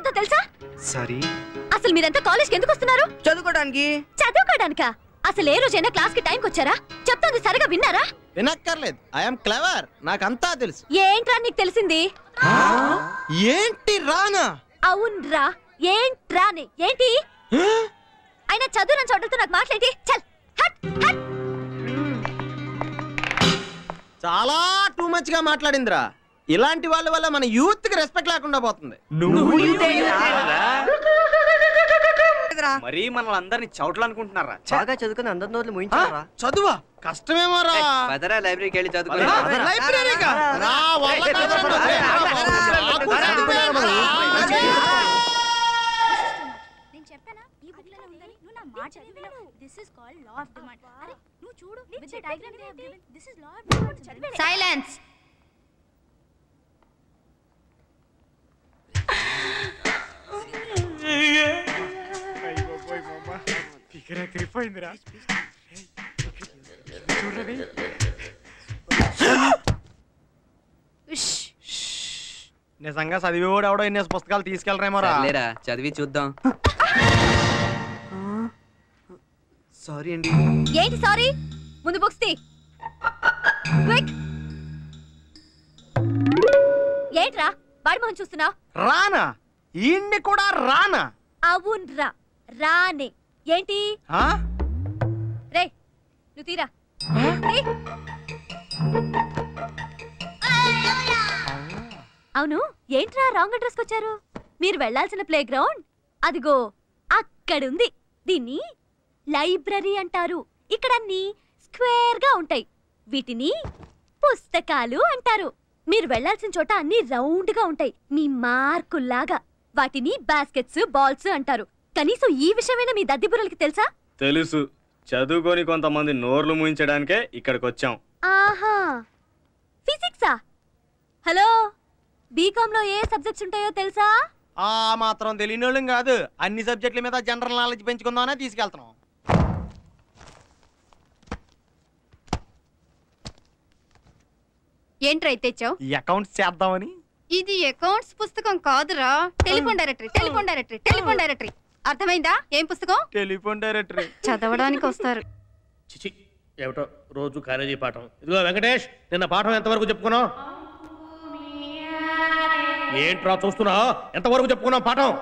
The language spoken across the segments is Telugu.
ఏంటో తెలుసా? సారీ. అసలు మీరంతా కాలేజ్కి ఎందుకు వస్తున్నారు? చదువుకోవడానికి. చదువుకోవడానికా? అసలు ఏ రోజైనా క్లాస్ కి టైంకి వచ్చారా? చెప్తుంది సరిగా విన్నారా? వినక్కర్లేదు. ఐఎమ్ క్లవర్, నాకంతా తెలుసు. ఏంట్రా నీకు తెలిసింది? ఏంటి రానా? అవునరా, ఏంట్రాని? ఏంటి అయినా చదువు నన్ను చోటలతో నాకు మాట్లాడి చల్ హట్ హట్. చాలా టూ మచ్ గా మాట్లాడిందిరా. ఇలాంటి వాళ్ళ వల్ల మన యూత్ కి రెస్పెక్ట్ లేకుండా పోతుంది. మరి మనల్ని అందరినీ చౌట్లు అనుకుంటున్నారా? బాగా చదువుకుని అందరి నోట్లు ముయించారా? చదువా కష్టమేమోరా. పదరా లైబ్రరీకి వెళ్ళి చదువుకో. లైబ్రరీగా రా వాళ్ళ కాదరా. నేను చెప్పానా ఈ బుక్ లో ఉందని? నువ్వు నా మాట చదివినావు. This is called law of demand. అరే నువ్వు చూడు, with the diagram they have given. This is law of demand. చదివే. సైలెన్స్. నిజంగా చదివేవాడు ఎవడో ఎన్ని పుస్తకాలు తీసుకెళ్ళరేమోరా. చదివి చూద్దాం. సారీ అండి. ఏంటి సారీ? ముందు బుక్స్ తీ. క్విక్. ఏంట్రా వాడి మొహం చూస్తున్నావు? రానా? ఈయన్ని కూడా రానా? అవునరా, రానే. ఏంటి రే నువ్వు తీరా. అవును, ఏంట్రా రాంగ్ అడ్రస్కి వచ్చారు? మీరు వెళ్లాల్సిన ప్లే గ్రౌండ్ అదిగో అక్కడుంది. దీన్ని లైబ్రరీ అంటారు. ఇక్కడ అన్ని స్క్వేర్ గా ఉంటాయి. వీటిని పుస్తకాలు అంటారు. మీరు వెళ్లాల్సిన చోట అన్ని రౌండ్ గా ఉంటాయి, మీ మార్కుల్లాగా. వాటిని బాస్కెట్స్, బాల్స్ అంటారు. కనీసం ఈ విషయమైనా మీ దద్దిబుర్రలకి తెలుసా? తెలుసు. చదువుకొని కొంతమంది నోర్లు ముయించడానికే ఇక్కడికి వచ్చాం. ఆహా, ఫిజిక్సా? హలో, బీకామ్ లో ఏ సబ్జెక్ట్స్ ఉంటాయో తెలుసా? ఆ మాత్రం తెలియనోళ్ళం కాదు. అన్ని సబ్జెక్టుల మీద జనరల్ నాలెడ్జ్ పెంచుకుందామనే తీసుకెళ్తున్నాం. ఏంట్రా తెచ్చావు? ఈ అకౌంట్స్ చేద్దామని. ఇది అకౌంట్స్ పుస్తకం కాదురా, telephone directory. Telephone directory, telephone directory. అర్థమైందా? ఏం పుస్తకం? Telephone directory. చదవడానికి వస్తారు. చిచి, ఏమిటో రోజు కాలేజీ పాఠం. ఇదిగో వెంకటేష్, నిన్న పాఠం ఎంతవరకు చెప్పుకున్నావు? ఏంట్రా చూస్తున్నావు? ఎంతవరకు చెప్పుకున్నావు పాఠం?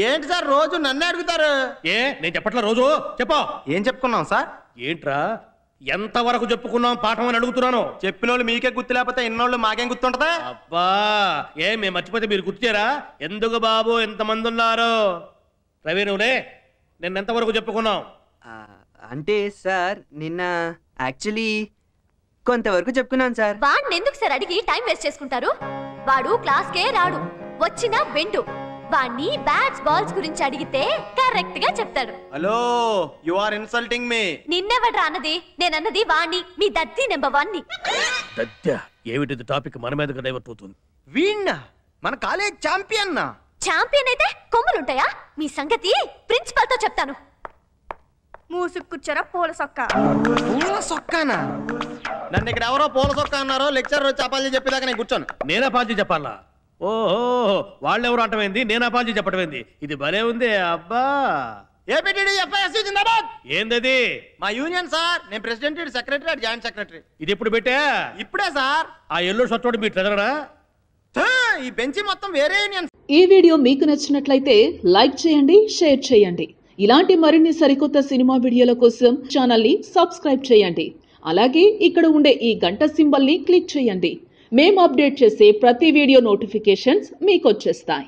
ఏంటి సార్ రోజు నన్నే అడుగుతారు? ఏ నేను చెప్పట్లా? రోజు చెప్పు. ఏం చెప్పుకున్నాం సార్? ఏంట్రా ఎంతవరకు చెప్పుకున్నాం పాఠం అని అడుగుతున్నాను. చెప్పిన వాళ్ళు మీకే గుర్తు లేకపోతే ఇన్నోళ్ళు మాకేం గుర్తుంటదా? అబ్బా, మేము మర్చిపోతే మీరు గుర్తుచేరా? ఎందుకు బాబు ఎంతమంది ఉన్నారు? రవి నువ్వులే, నిన్న ఎంతవరకు చెప్పుకున్నాం? అంటే సార్ నిన్న యాక్చువల్లీ కొంతవరకు చెప్పుకున్నాను సార్. వాడిని ఎందుకు సార్ అడిగి టైం వేస్ట్ చేసుకుంటారు? వాడు క్లాస్కే రాడు, వచ్చినా వెండు. వాణ్ణి బ్యాట్స్ బాల్స్ గురించి అడిగితే కరెక్ట్ గా చెప్తాడు. Hello, you are insulting me. నిన్నెవడ్రా అన్నది? నేనన్నది వాణ్ణి, మీ దత్తి నెంబర్ 1ని. దత్య ఏమిటిది? టాపిక్ మన మీదకి డైవర్ట్ అవుతుంది. వీణ్ణా? మన కాలేజ్ ఛాంపియన్. ఛాంపియన్ అయితే కొమ్ములుంటాయా? మీ సంగతి ప్రిన్సిపల్ తో చెప్తాను. మూసుకుచ్చరా పూల సొక్క. పూల సొక్కానా? నన్ను ఇక్కడ ఎవరో పూల సొక్క అన్నారో లెక్చర్ వచ్చి అపాలజీ చెప్పేదాకా నేను కూర్చోను. నేనా పాలజీ చెప్పాలా? ఓహో, వాళ్ళెవరు అంటమైంది, నేనా పాలజీ చెప్పటమైంది. ఇది భలే ఉంది. అబ్బా, ఏందది? మా యూనియన్ సార్. నేను ప్రెసిడెంట్, సెక్రటరీ, జాయింట్ సెక్రటరీ. ఇది ఎప్పుడు పెట్టా? ఇప్పుడే సార్. ఆ ఎల్లో షర్ట్ తోటి మీ ట్రెజరరా? ఈ బెంచి మొత్తం వేరే యూనియన్. ఈ వీడియో మీకు నచ్చినట్లయితే లైక్ చేయండి, షేర్ చేయండి. ఇలాంటి మరిన్ని సరికొత్త సినిమా వీడియోల కోసం ఛానల్ ని సబ్స్క్రైబ్ చేయండి. అలాగే ఇక్కడ ఉండే ఈ గంట సింబల్ ని క్లిక్ చేయండి. మేము అప్డేట్ చేసే ప్రతి వీడియో నోటిఫికేషన్స్ మీకు వచ్చేస్తాయి.